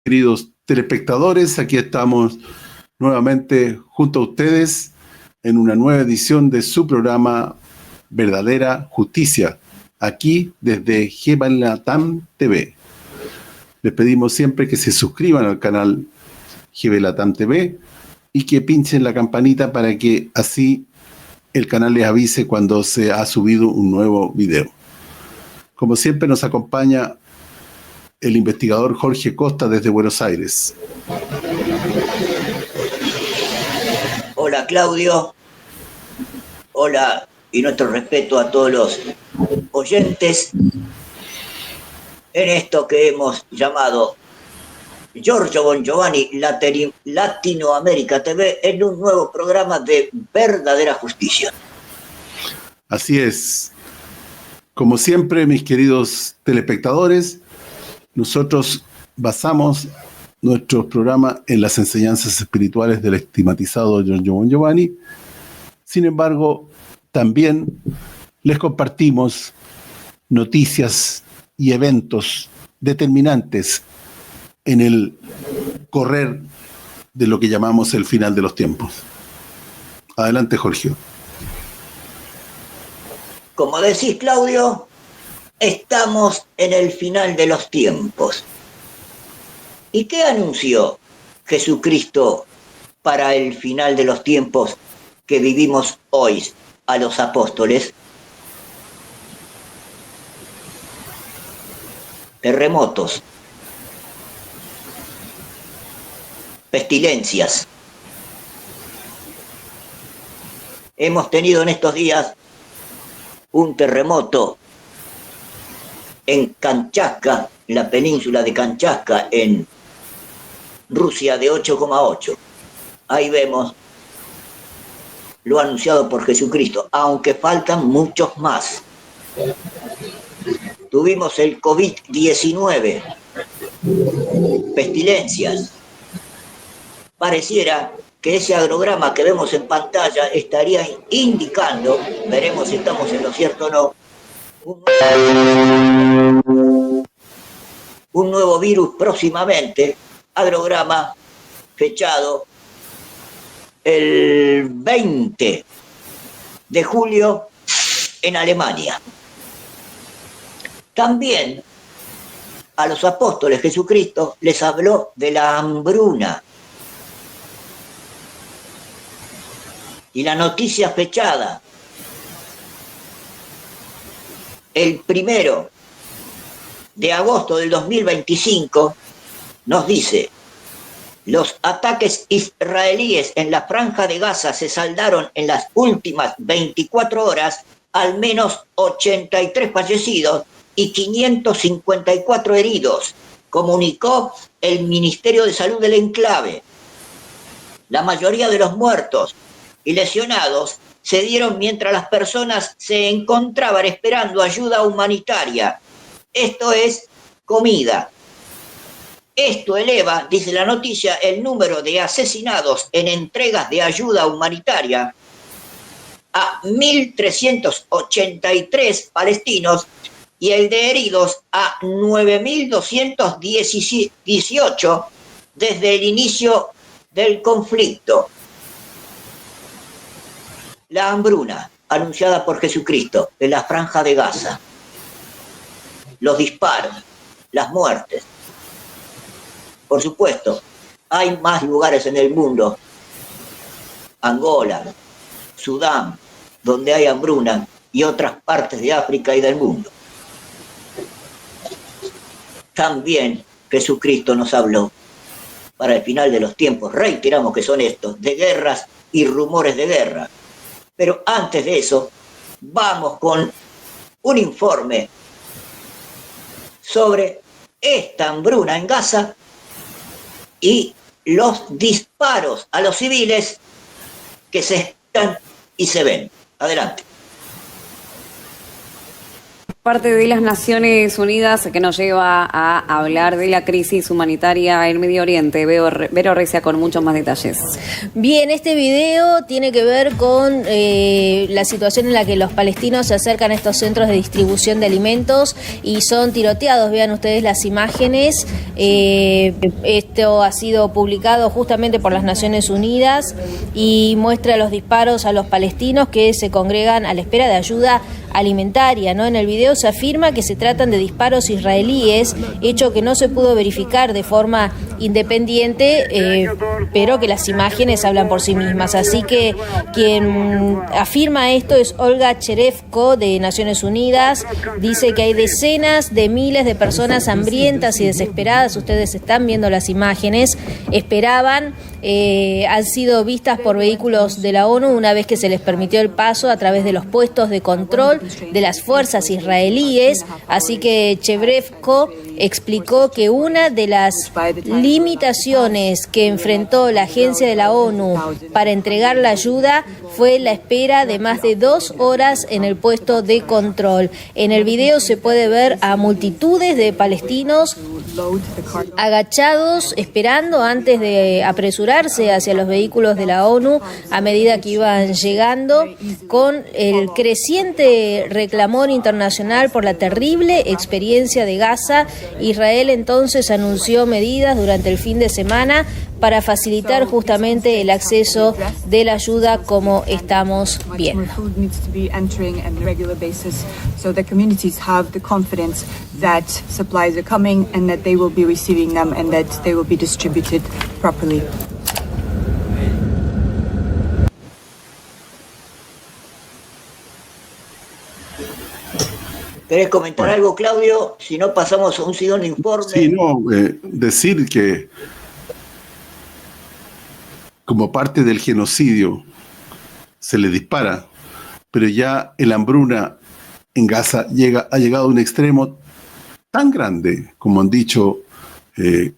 Queridos telespectadores, aquí estamos nuevamente junto a ustedes en una nueva edición de su programa Verdadera Justicia, aquí desde GBA Latam TV. Les pedimos siempre que se suscriban al canal GBA Latam TV y que pinchen la campanita para que así el canal les avise cuando se ha subido un nuevo video. Como siempre nos acompaña el investigador Jorge Costa desde Buenos Aires. Hola Claudio, hola y nuestro respeto a todos los oyentes en esto que hemos llamado Giorgio Bon Giovanni Latinoamérica TV en un nuevo programa de Verdadera Justicia. Así es. Como siempre, mis queridos telespectadores, nosotros basamos nuestros programas en las enseñanzas espirituales del estigmatizado Giorgio Bon Giovanni. Sin embargo, también les compartimos noticias y eventos determinantes en el correr de lo que llamamos el final de los tiempos. Adelante, Jorge. Como decís, Claudio, estamos en el final de los tiempos. ¿Y qué anunció Jesucristo para el final de los tiempos que vivimos hoy a los apóstoles? Terremotos, pestilencias. Hemos tenido en estos días un terremoto en Kamchatka, la península de Kamchatka, en Rusia, de 8,8. Ahí vemos lo anunciado por Jesucristo, aunque faltan muchos más. Tuvimos el COVID-19, pestilencias. Pareciera que ese agrograma que vemos en pantalla estaría indicando, veremos si estamos en lo cierto o no, un nuevo virus próximamente, agrograma fechado el 20 de julio en Alemania. También a los apóstoles Jesucristo les habló de la hambruna. Y la noticia fechada el 1 de agosto del 2025 nos dice: los ataques israelíes en la Franja de Gaza se saldaron en las últimas 24 horas, al menos 83 fallecidos y 554 heridos, comunicó el Ministerio de Salud del enclave. La mayoría de los muertos y lesionados se dieron mientras las personas se encontraban esperando ayuda humanitaria. Esto es comida. Esto eleva, dice la noticia, el número de asesinados en entregas de ayuda humanitaria a 1.383 palestinos y el de heridos a 9.218 desde el inicio del conflicto. La hambruna anunciada por Jesucristo en la Franja de Gaza, los disparos, las muertes. Por supuesto, hay más lugares en el mundo, Angola, Sudán, donde hay hambruna, y otras partes de África y del mundo. También Jesucristo nos habló para el final de los tiempos, reiteramos que son estos, de guerras y rumores de guerra. Pero antes de eso, vamos con un informe sobre esta hambruna en Gaza y los disparos a los civiles que se están y se ven. Adelante. Parte de las Naciones Unidas que nos lleva a hablar de la crisis humanitaria en Medio Oriente. Vero Recia con muchos más detalles. Bien, este video tiene que ver con la situación en la que los palestinos se acercan a estos centros de distribución de alimentos y son tiroteados. Vean ustedes las imágenes. Esto ha sido publicado justamente por las Naciones Unidas y muestra los disparos a los palestinos que se congregan a la espera de ayuda alimentaria, ¿no? En el video se afirma que se tratan de disparos israelíes, hecho que no se pudo verificar de forma independiente, pero que las imágenes hablan por sí mismas. Así que quien afirma esto es Olga Cherevko de Naciones Unidas. Dice que hay decenas de miles de personas hambrientas y desesperadas. Ustedes están viendo las imágenes. Esperaban, han sido vistas por vehículos de la ONU una vez que se les permitió el paso a través de los puestos de control de las fuerzas israelíes. Así que Cherevko explicó que una de las limitaciones que enfrentó la agencia de la ONU para entregar la ayuda fue la espera de más de 2 horas en el puesto de control. En el video se puede ver a multitudes de palestinos agachados esperando antes de apresurarse hacia los vehículos de la ONU a medida que iban llegando, con el creciente reclamor internacional por la terrible experiencia de Gaza. Israel entonces anunció medidas durante el fin de semana para facilitar justamente el acceso de la ayuda, como estamos viendo. ¿Querés comentar algo, Claudio? Si no, pasamos a un siguiente informe. Sí, no, decir que como parte del genocidio se le dispara, pero ya la hambruna en Gaza ha llegado a un extremo tan grande, como han dicho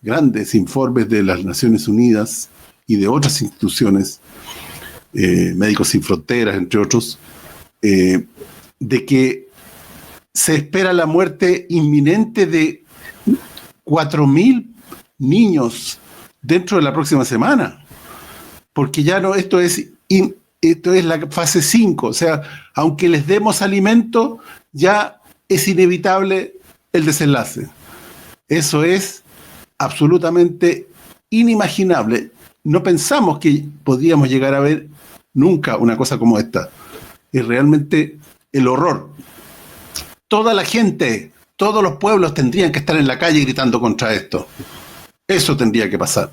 grandes informes de las Naciones Unidas y de otras instituciones, Médicos Sin Fronteras, entre otros, de que se espera la muerte inminente de 4.000 niños dentro de la próxima semana, porque ya no, esto es la fase 5, o sea, aunque les demos alimento, ya es inevitable el desenlace. Eso es absolutamente inimaginable. No pensamos que podíamos llegar a ver nunca una cosa como esta. Es realmente el horror. Toda la gente, todos los pueblos tendrían que estar en la calle gritando contra esto. Eso tendría que pasar.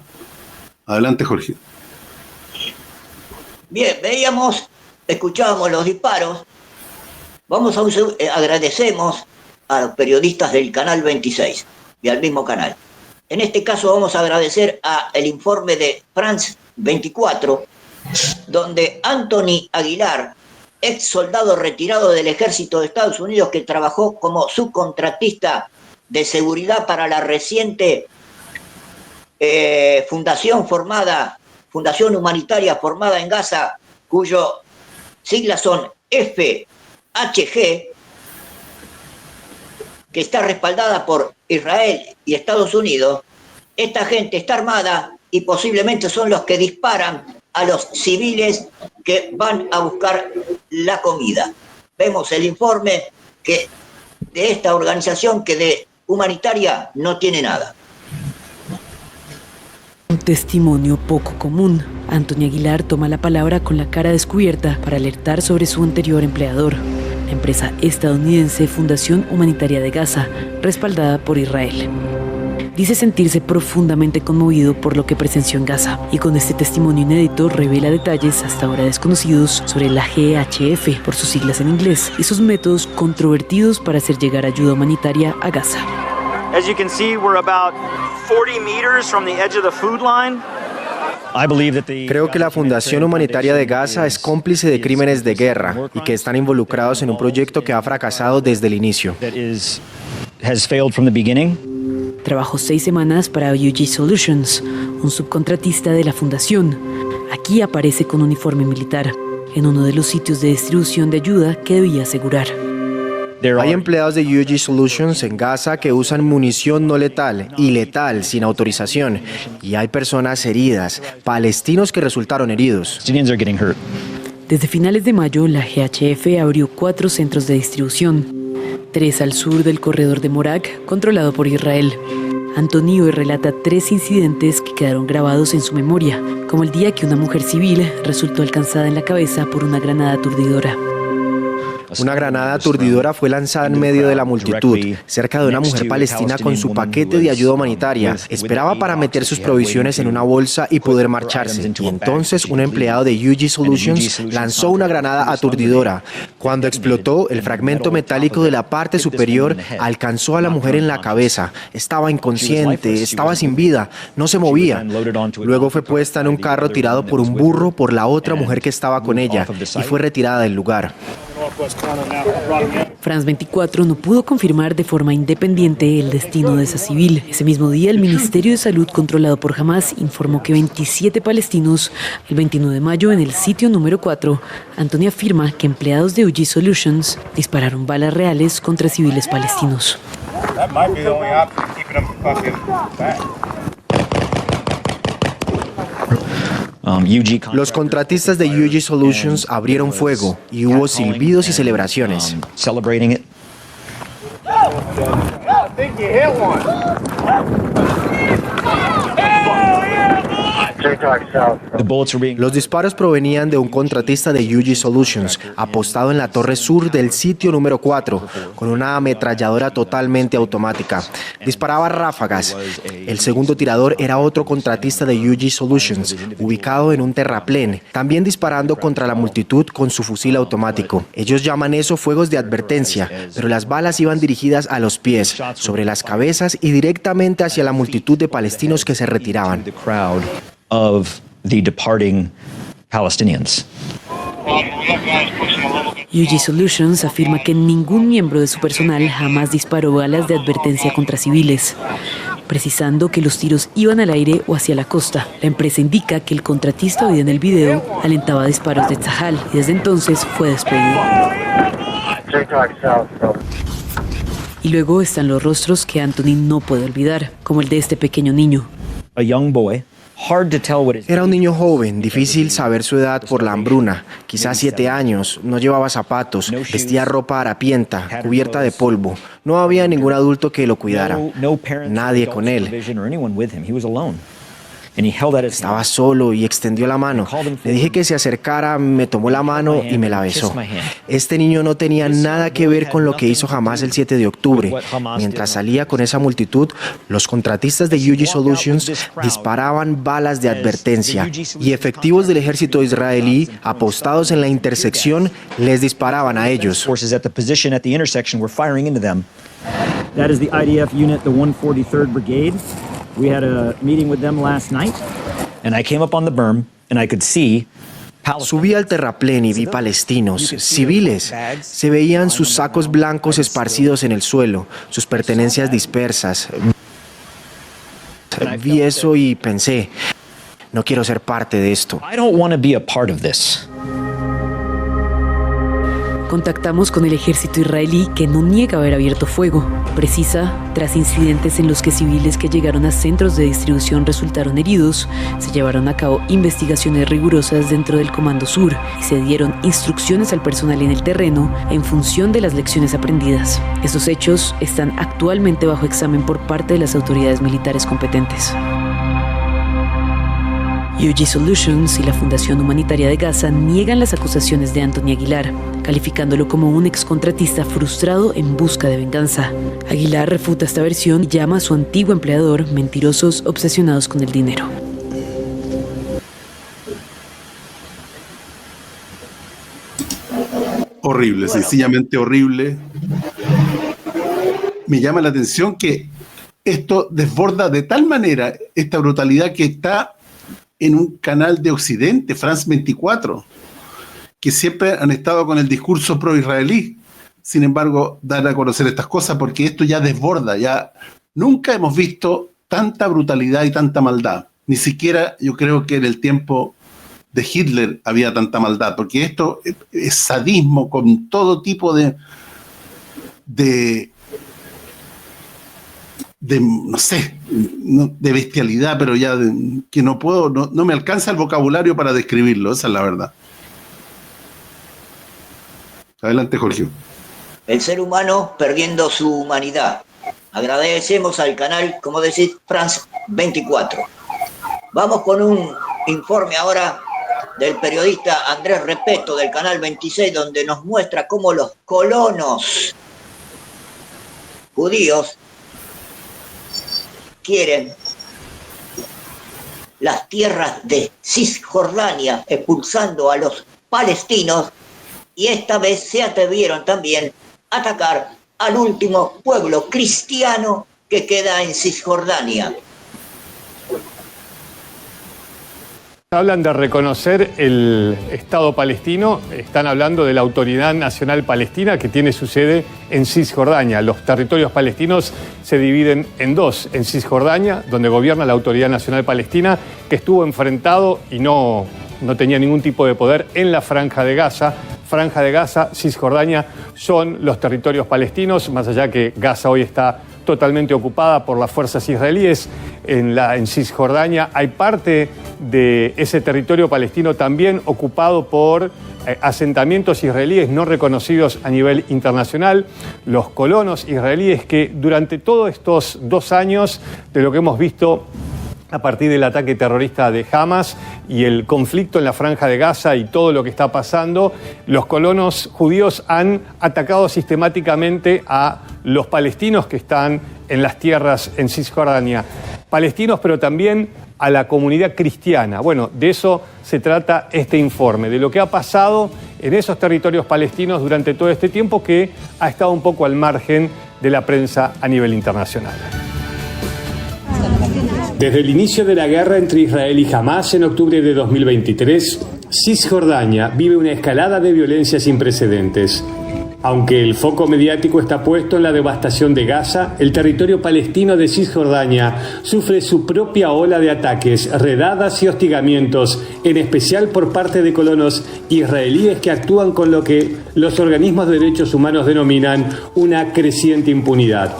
Adelante, Jorge. Bien, escuchábamos los disparos. Vamos a agradecemos a los periodistas del Canal 26 y al mismo canal. En este caso vamos a agradecer el informe de France 24, donde Anthony Aguilar, ex soldado retirado del ejército de Estados Unidos que trabajó como subcontratista de seguridad para la reciente fundación humanitaria formada en Gaza, cuyo siglas son FHG, que está respaldada por Israel y Estados Unidos. Esta gente está armada y posiblemente son los que disparan a los civiles que van a buscar la comida. Vemos el informe de esta organización que de humanitaria no tiene nada. Un testimonio poco común. Anthony Aguilar toma la palabra con la cara descubierta para alertar sobre su anterior empleador, la empresa estadounidense Fundación Humanitaria de Gaza, respaldada por Israel. Dice sentirse profundamente conmovido por lo que presenció en Gaza y con este testimonio inédito revela detalles hasta ahora desconocidos sobre la GHF, por sus siglas en inglés, y sus métodos controvertidos para hacer llegar ayuda humanitaria a Gaza. As you can see, we're about 40 meters from the edge of the food line. Creo que la Fundación Humanitaria de Gaza es cómplice de crímenes de guerra y que están involucrados en un proyecto que ha fracasado desde el inicio. Trabajó 6 semanas para UG Solutions, un subcontratista de la fundación. Aquí aparece con uniforme militar, en uno de los sitios de distribución de ayuda que debía asegurar. Hay empleados de UG Solutions en Gaza que usan munición no letal y letal sin autorización. Y hay personas heridas, palestinos que resultaron heridos. Desde finales de mayo, la GHF abrió 4 centros de distribución, 3 al sur del corredor de Morak, controlado por Israel. Antonio relata 3 incidentes que quedaron grabados en su memoria, como el día que una mujer civil resultó alcanzada en la cabeza por una granada aturdidora. Una granada aturdidora fue lanzada en medio de la multitud, cerca de una mujer palestina con su paquete de ayuda humanitaria. Esperaba para meter sus provisiones en una bolsa y poder marcharse. Y entonces un empleado de UG Solutions lanzó una granada aturdidora. Cuando explotó, el fragmento metálico de la parte superior alcanzó a la mujer en la cabeza. Estaba inconsciente, estaba sin vida, no se movía. Luego fue puesta en un carro tirado por un burro por la otra mujer que estaba con ella y fue retirada del lugar. France 24 no pudo confirmar de forma independiente el destino de esa civil. Ese mismo día, el Ministerio de Salud, controlado por Hamas, informó que 27 palestinos, el 29 de mayo, en el sitio número 4, Antonio afirma que empleados de UG Solutions dispararon balas reales contra civiles palestinos. Los contratistas de UG Solutions abrieron fuego y hubo silbidos y celebraciones. Los disparos provenían de un contratista de UG Solutions, apostado en la torre sur del sitio número 4, con una ametralladora totalmente automática. Disparaba ráfagas. El segundo tirador era otro contratista de UG Solutions, ubicado en un terraplén, también disparando contra la multitud con su fusil automático. Ellos llaman eso fuegos de advertencia, pero las balas iban dirigidas a los pies, sobre las cabezas y directamente hacia la multitud de palestinos que se retiraban. Of the departing Palestinians. UG Solutions afirma que ningún miembro de su personal jamás disparó balas de advertencia contra civiles, precisando que los tiros iban al aire o hacia la costa. La empresa indica que el contratista oído en el video alentaba disparos de Tzahal y desde entonces fue despedido. Y luego están los rostros que Anthony no puede olvidar, como el de este pequeño niño. A young boy. Era un niño joven, difícil saber su edad por la hambruna, quizás 7 años, no llevaba zapatos, vestía ropa harapienta, cubierta de polvo. No había ningún adulto que lo cuidara, nadie con él. Estaba solo y extendió la mano. Le dije que se acercara, me tomó la mano y me la besó. Este niño no tenía nada que ver con lo que hizo Hamas el 7 de octubre. Mientras salía con esa multitud, los contratistas de UG Solutions disparaban balas de advertencia y efectivos del ejército israelí apostados en la intersección les disparaban a ellos. That is the IDF unit, the 143rd Brigade. We had a meeting with them last night. And I came up on the berm and I could see Subí al terraplén y vi palestinos, civiles. Se veían sus sacos blancos esparcidos en el suelo, sus pertenencias dispersas. Vi eso y pensé, no quiero ser parte de esto. I don't want to be a part of this. Contactamos con el ejército israelí, que no niega haber abierto fuego. Precisa, tras incidentes en los que civiles que llegaron a centros de distribución resultaron heridos, se llevaron a cabo investigaciones rigurosas dentro del Comando Sur y se dieron instrucciones al personal en el terreno en función de las lecciones aprendidas. Estos hechos están actualmente bajo examen por parte de las autoridades militares competentes. UG Solutions y la Fundación Humanitaria de Gaza niegan las acusaciones de Anthony Aguilar, calificándolo como un excontratista frustrado en busca de venganza. Aguilar refuta esta versión y llama a su antiguo empleador mentirosos obsesionados con el dinero. Horrible, sencillamente horrible. Me llama la atención que esto desborda de tal manera esta brutalidad que está en un canal de Occidente, France 24, que siempre han estado con el discurso pro-israelí. Sin embargo, dar a conocer estas cosas porque esto ya desborda, ya nunca hemos visto tanta brutalidad y tanta maldad. Ni siquiera yo creo que en el tiempo de Hitler había tanta maldad, porque esto es sadismo con todo tipo de no sé, de bestialidad, pero ya que no puedo, no me alcanza el vocabulario para describirlo, esa es la verdad. Adelante, Jorge. El ser humano perdiendo su humanidad. Agradecemos al canal, como decís, France 24. Vamos con un informe ahora del periodista Andrés Repeto del canal 26, donde nos muestra cómo los colonos judíos quieren las tierras de Cisjordania, expulsando a los palestinos, y esta vez se atrevieron también a atacar al último pueblo cristiano que queda en Cisjordania. Hablan de reconocer el Estado palestino, están hablando de la Autoridad Nacional Palestina que tiene su sede en Cisjordania. Los territorios palestinos se dividen en dos, en Cisjordania, donde gobierna la Autoridad Nacional Palestina, que estuvo enfrentado y no tenía ningún tipo de poder en la Franja de Gaza. Franja de Gaza, Cisjordania son los territorios palestinos, más allá que Gaza hoy está totalmente ocupada por las fuerzas israelíes. En Cisjordania hay parte de ese territorio palestino también ocupado por asentamientos israelíes no reconocidos a nivel internacional. Los colonos israelíes que durante todos estos 2 años de lo que hemos visto a partir del ataque terrorista de Hamas y el conflicto en la Franja de Gaza y todo lo que está pasando, los colonos judíos han atacado sistemáticamente a los palestinos que están en las tierras en Cisjordania. Palestinos, pero también a la comunidad cristiana. Bueno, de eso se trata este informe, de lo que ha pasado en esos territorios palestinos durante todo este tiempo que ha estado un poco al margen de la prensa a nivel internacional. Desde el inicio de la guerra entre Israel y Hamás en octubre de 2023, Cisjordania vive una escalada de violencia sin precedentes. Aunque el foco mediático está puesto en la devastación de Gaza, el territorio palestino de Cisjordania sufre su propia ola de ataques, redadas y hostigamientos, en especial por parte de colonos israelíes que actúan con lo que los organismos de derechos humanos denominan una creciente impunidad.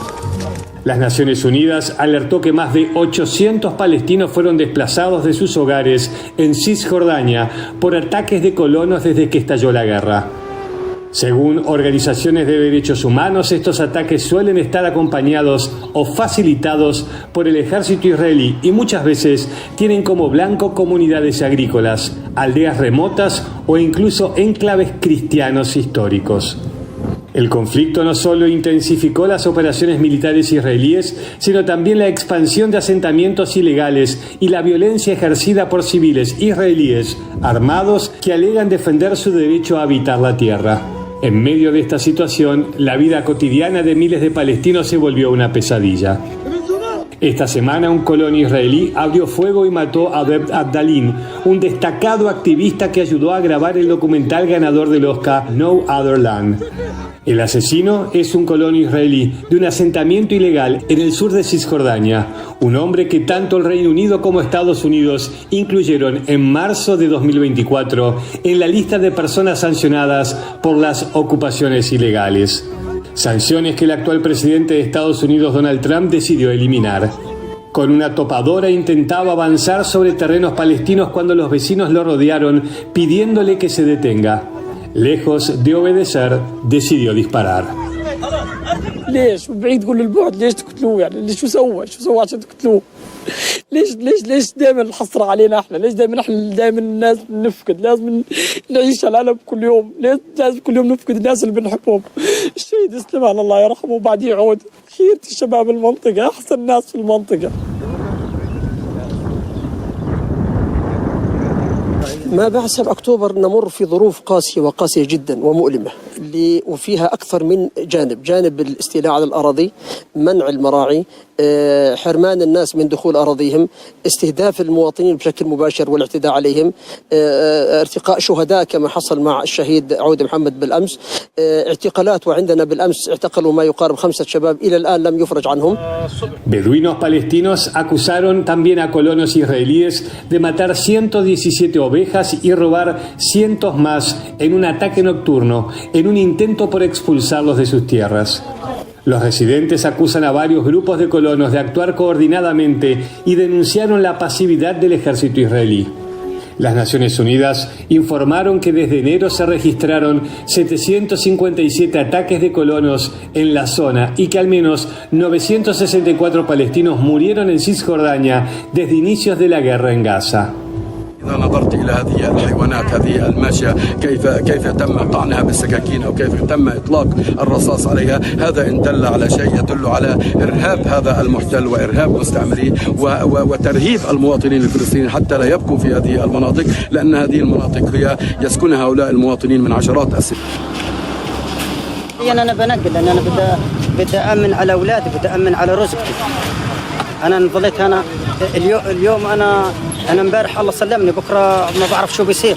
Las Naciones Unidas alertó que más de 800 palestinos fueron desplazados de sus hogares en Cisjordania por ataques de colonos desde que estalló la guerra. Según organizaciones de derechos humanos, estos ataques suelen estar acompañados o facilitados por el ejército israelí y muchas veces tienen como blanco comunidades agrícolas, aldeas remotas o incluso enclaves cristianos históricos. El conflicto no solo intensificó las operaciones militares israelíes, sino también la expansión de asentamientos ilegales y la violencia ejercida por civiles israelíes armados que alegan defender su derecho a habitar la tierra. En medio de esta situación, la vida cotidiana de miles de palestinos se volvió una pesadilla. Esta semana un colono israelí abrió fuego y mató a Abed Abdalin, un destacado activista que ayudó a grabar el documental ganador del Oscar No Other Land. El asesino es un colono israelí de un asentamiento ilegal en el sur de Cisjordania, un hombre que tanto el Reino Unido como Estados Unidos incluyeron en marzo de 2024 en la lista de personas sancionadas por las ocupaciones ilegales. Sanciones que el actual presidente de Estados Unidos, Donald Trump, decidió eliminar. Con una topadora intentaba avanzar sobre terrenos palestinos cuando los vecinos lo rodearon pidiéndole que se detenga. Lejos de obedecer, decidió disparar. ليش بعيد كل البعد ليش تقتلوه يعني شو سوى عشان تقتلوه ليش دائما الحصر علينا احنا ليش دائما الناس بنفقد لازم نعيش على الألم كل يوم لازم كل يوم نفقد الناس اللي بنحبهم الشهيد سليمان الله يرحمه وبعديه يعود خيرة الشباب المنطقة أحسن ناس في المنطقة. ما بعد 7 أكتوبر نمر في ظروف قاسية وقاسية جدا ومؤلمة وفيها أكثر من جانب الاستيلاء على الأراضي، منع المراعي، حرمان الناس من دخول أراضيهم، استهداف المواطنين بشكل مباشر والاعتداء عليهم، ارتقاء شهداء كما حصل مع الشهيد عود محمد بالأمس، اعتقالات، وعندنا بالأمس اعتقلوا ما يقارب 5 شباب إلى الآن لم يفرج عنهم. Beduinos palestinos acusaron también a colonos israelíes de matar 117 ovejas y robar cientos más en un ataque nocturno en un intento por expulsarlos de sus tierras. Los residentes acusan a varios grupos de colonos de actuar coordinadamente y denunciaron la pasividad del ejército israelí. Las Naciones Unidas informaron que desde enero se registraron 757 ataques de colonos en la zona y que al menos 964 palestinos murieron en Cisjordania desde inicios de la guerra en Gaza. إذا نظرت إلى هذه الحيوانات هذه الماشية كيف تم طعنها بالسكاكين أو كيف تم إطلاق الرصاص عليها، هذا إن دل على شيء يدل على إرهاب هذا المحتل وإرهاب مستعمري وترهيب المواطنين الفلسطينيين حتى لا يبقوا في هذه المناطق، لأن هذه المناطق هي يسكنها هؤلاء المواطنين من عشرات السنين. أنا بنقل لأن أنا بدي أأمن على أولادي، بدي أأمن على رزقي. أنا انفضيت أنا اليوم أنا امبارح الله سلمني، بكرة ما بعرف شو بيصير.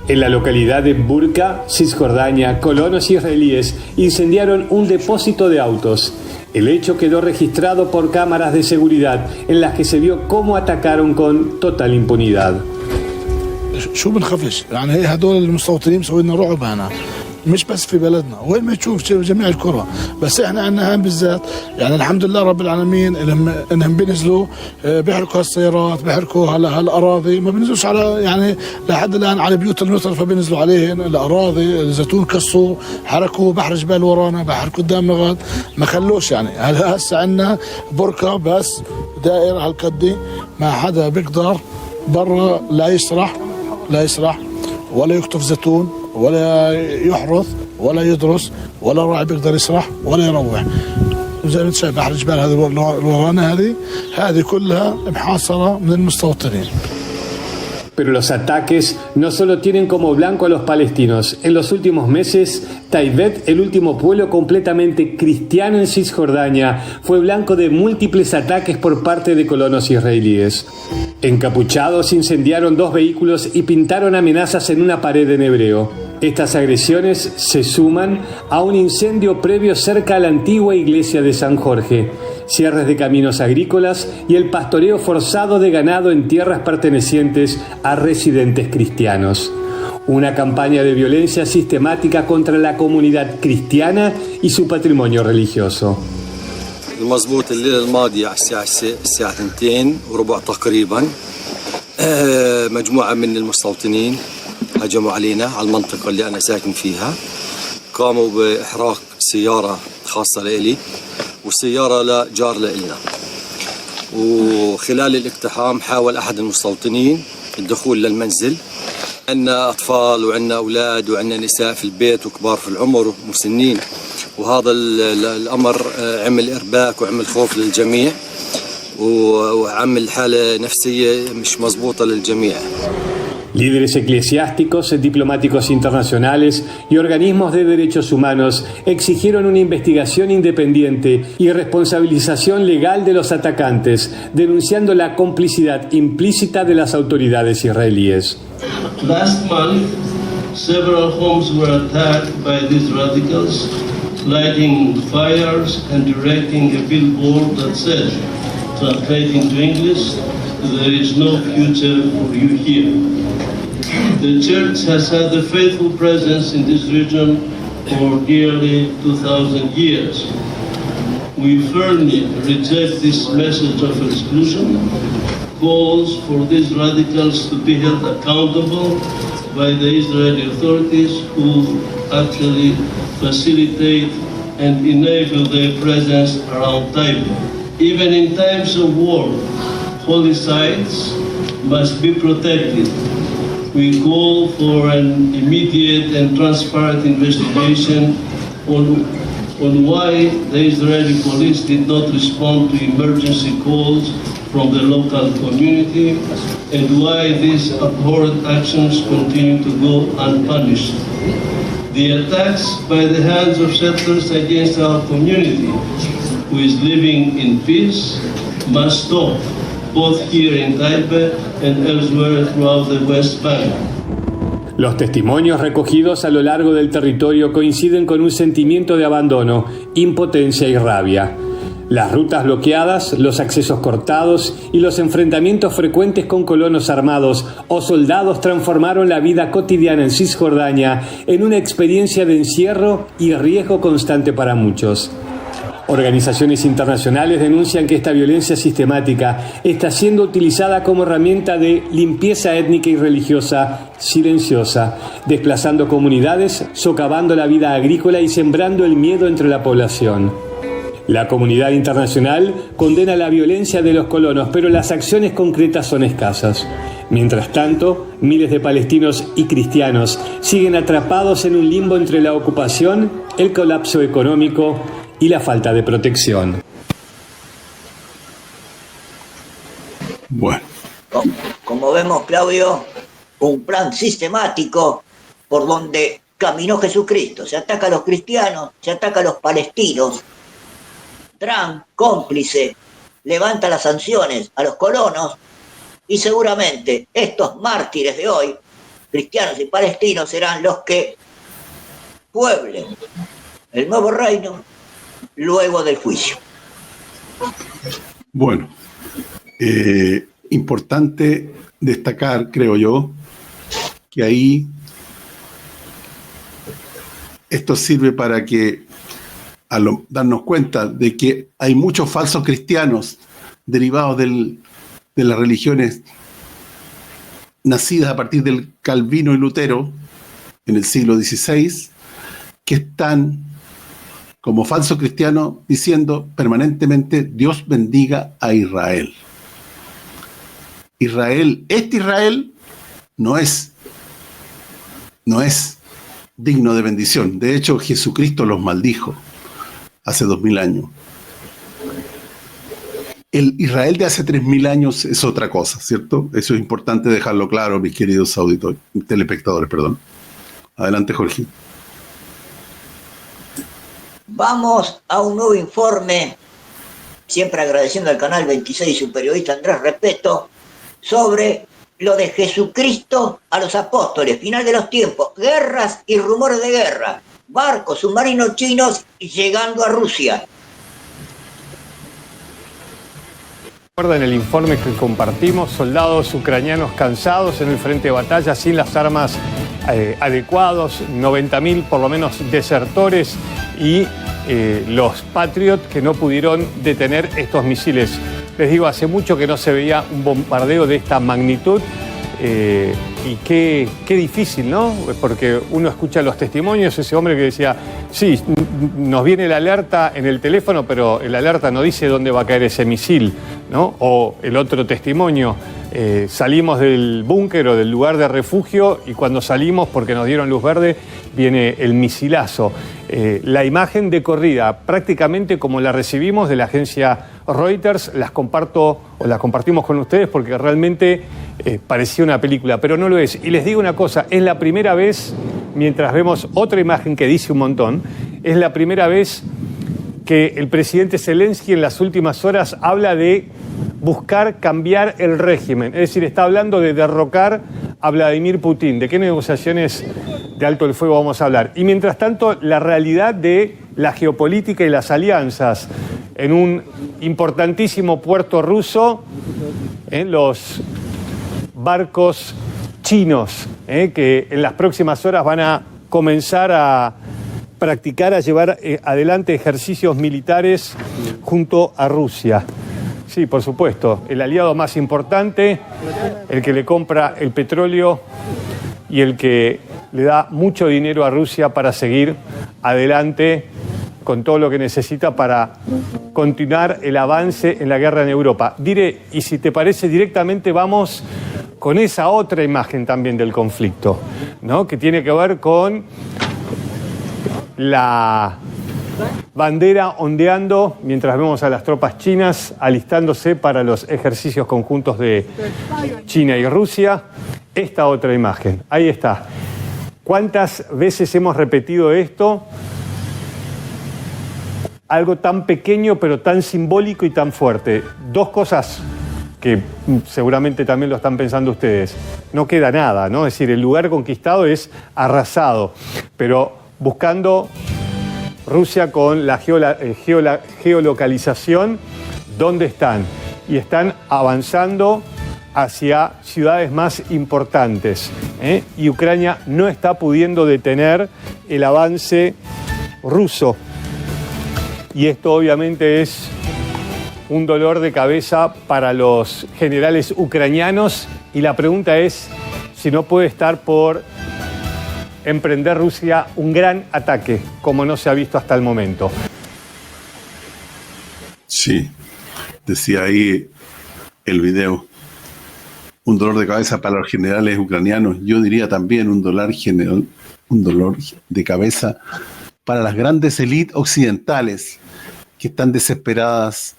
En la localidad de Burka, Cisjordania, colonos israelíes incendiaron un depósito de autos. El hecho quedó registrado por cámaras de seguridad en las que se vio cómo atacaron con total impunidad. شو بنخافش يعني هي هدول المستوطنين مسوي لنا رعب هنا، مش بس في بلدنا، وين ما تشوف جميع الكرة، بس احنا عندنا هان بالذات يعني الحمد لله رب العالمين انهم بينزلوا بيحركوا هالسيارات، بيحركوا هالاراضي، ما بينزلوش على يعني لحد الان على بيوت المطر، فبينزلوا عليهن الاراضي، الزيتون كسوا، حركوا بحر جبال ورانا، بحركوا قدامنا غاد، ما خلوش يعني. هسه عندنا بركة بس دائرة هالقد، ما حدا بيقدر برا لا يسرح ولا يقطف زيتون ولا يحرث ولا يدرس ولا راعي بيقدر يسرح ولا يروح. وزي ما انت شايف بحر الجبال هذه ورانا هذه كلها محاصرة من المستوطنين. Pero los ataques no solo tienen como blanco a los palestinos. En los últimos meses, Taibet, el último pueblo completamente cristiano en Cisjordania, fue blanco de múltiples ataques por parte de colonos israelíes. Encapuchados incendiaron 2 vehículos y pintaron amenazas en una pared en hebreo. Estas agresiones se suman a un incendio previo cerca a la antigua iglesia de San Jorge, cierres de caminos agrícolas y el pastoreo forzado de ganado en tierras pertenecientes a residentes cristianos. Una campaña de violencia sistemática contra la comunidad cristiana y su patrimonio religioso. المضبوط الليلة الماضية على الساعة 2:15 تقريبا، مجموعة من المستوطنين هجموا علينا على المنطقة اللي أنا ساكن فيها، قاموا بإحراق سيارة خاصة لإلي وسيارة لجار لإلنا. وخلال الاقتحام حاول أحد المستوطنين الدخول للمنزل. عندنا أطفال وعندنا أولاد وعندنا نساء في البيت وكبار في العمر ومسنين، وهذا الأمر عمل إرباك وعمل خوف للجميع وعمل حالة نفسية مش مضبوطة للجميع. Líderes eclesiásticos, diplomáticos internacionales y organismos de derechos humanos exigieron una investigación independiente y responsabilización legal de los atacantes, denunciando la complicidad implícita de las autoridades israelíes. Last month, several homes were attacked by these radicals, lighting fires and erecting a billboard that said, translating to English, "There is no future for you here." The church has had a faithful presence in this region for nearly 2,000 years. We firmly reject this message of exclusion, calls for these radicals to be held accountable by the Israeli authorities who actually facilitate and enable their presence around Taiwan. Even in times of war, holy sites must be protected. We call for an immediate and transparent investigation on why the Israeli police did not respond to emergency calls from the local community and why these abhorrent actions continue to go unpunished. The attacks by the hands of settlers against our community who is living in peace must stop, both here in Taipei and elsewhere throughout the West Bank. Los testimonios recogidos a lo largo del territorio coinciden con un sentimiento de abandono, impotencia y rabia. Las rutas bloqueadas, los accesos cortados y los enfrentamientos frecuentes con colonos armados o soldados transformaron la vida cotidiana en Cisjordania en una experiencia de encierro y riesgo constante para muchos. Organizaciones internacionales denuncian que esta violencia sistemática está siendo utilizada como herramienta de limpieza étnica y religiosa silenciosa, desplazando comunidades, socavando la vida agrícola y sembrando el miedo entre la población. La comunidad internacional condena la violencia de los colonos, pero las acciones concretas son escasas. Mientras tanto, miles de palestinos y cristianos siguen atrapados en un limbo entre la ocupación, el colapso económico y la falta de protección. Bueno. Como vemos, Claudio, un plan sistemático por donde caminó Jesucristo. Se ataca a los cristianos, se ataca a los palestinos. Trump, cómplice, levanta las sanciones a los colonos y seguramente estos mártires de hoy, cristianos y palestinos, serán los que pueblen el nuevo reino luego del juicio. Bueno, importante destacar, creo yo, que ahí esto sirve para que darnos cuenta de que hay muchos falsos cristianos derivados de las religiones nacidas a partir del Calvino y Lutero en el siglo XVI, que están como falsos cristianos diciendo permanentemente Dios bendiga a Israel. Israel, este Israel no es digno de bendición. De hecho, Jesucristo los maldijo hace 2000 años. El Israel de hace 3000 años es otra cosa, ¿cierto? Eso es importante dejarlo claro, mis queridos telespectadores, perdón. Adelante, Jorge. Vamos a un nuevo informe, siempre agradeciendo al Canal 26 y su periodista Andrés Repeto, sobre lo de Jesucristo a los apóstoles, final de los tiempos, guerras y rumores de guerra, barcos, submarinos chinos llegando a Rusia. Recuerden el informe que compartimos, soldados ucranianos cansados en el frente de batalla sin las armas adecuados, 90.000 por lo menos desertores y los Patriot que no pudieron detener estos misiles. Les digo, hace mucho que no se veía un bombardeo de esta magnitud y qué difícil, ¿no? Porque uno escucha los testimonios, ese hombre que decía, sí, nos viene la alerta en el teléfono, pero el alerta no dice dónde va a caer ese misil, ¿no? O el otro testimonio, salimos del búnker o del lugar de refugio y cuando salimos, porque nos dieron luz verde, viene el misilazo. La imagen de corrida, prácticamente como la recibimos de la agencia Reuters, las compartimos con ustedes porque realmente parecía una película, pero no lo es. Y les digo una cosa, es la primera vez, mientras vemos otra imagen que dice un montón, es la primera vez que el presidente Zelensky en las últimas horas habla de buscar cambiar el régimen. Es decir, está hablando de derrocar a Vladimir Putin. ¿De qué negociaciones de alto el fuego vamos a hablar? Y mientras tanto, la realidad de la geopolítica y las alianzas en un importantísimo puerto ruso, los barcos chinos, que en las próximas horas van a comenzar a practicar, a llevar adelante ejercicios militares junto a Rusia. Sí, por supuesto, el aliado más importante, el que le compra el petróleo y el que le da mucho dinero a Rusia para seguir adelante con todo lo que necesita para continuar el avance en la guerra en Europa. Diré, y si te parece directamente, vamos con esa otra imagen también del conflicto, ¿no? Que tiene que ver con la bandera ondeando mientras vemos a las tropas chinas alistándose para los ejercicios conjuntos de China y Rusia. Esta otra imagen, ahí está. ¿Cuántas veces hemos repetido esto? algo tan pequeño pero tan simbólico y tan fuerte. Dos cosas que seguramente también lo están pensando ustedes. No queda nada, ¿no? Es decir, el lugar conquistado es arrasado, pero buscando Rusia con la geolocalización, ¿dónde están? Y están avanzando hacia ciudades más importantes, y Ucrania no está pudiendo detener el avance ruso. Y esto obviamente es un dolor de cabeza para los generales ucranianos, y la pregunta es si no puede estar por emprender Rusia un gran ataque, como no se ha visto hasta el momento. Sí, decía ahí el video, un dolor de cabeza para los generales ucranianos. Yo diría también un dolor de cabeza para las grandes élites occidentales que están desesperadas,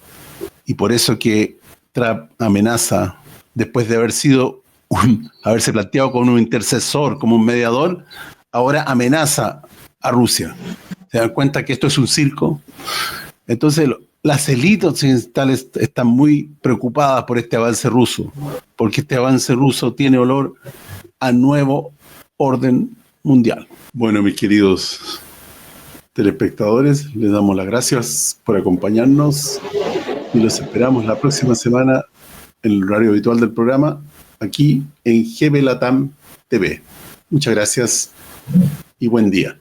y por eso que Trump amenaza, después de haberse planteado como un intercesor, como un mediador, ahora amenaza a Rusia. ¿Se dan cuenta que esto es un circo? Entonces las élites occidentales están muy preocupadas por este avance ruso, porque este avance ruso tiene olor a nuevo orden mundial. Bueno, mis queridos telespectadores, les damos las gracias por acompañarnos y los esperamos la próxima semana en el horario habitual del programa, aquí en GB Latam TV. Muchas gracias y buen día.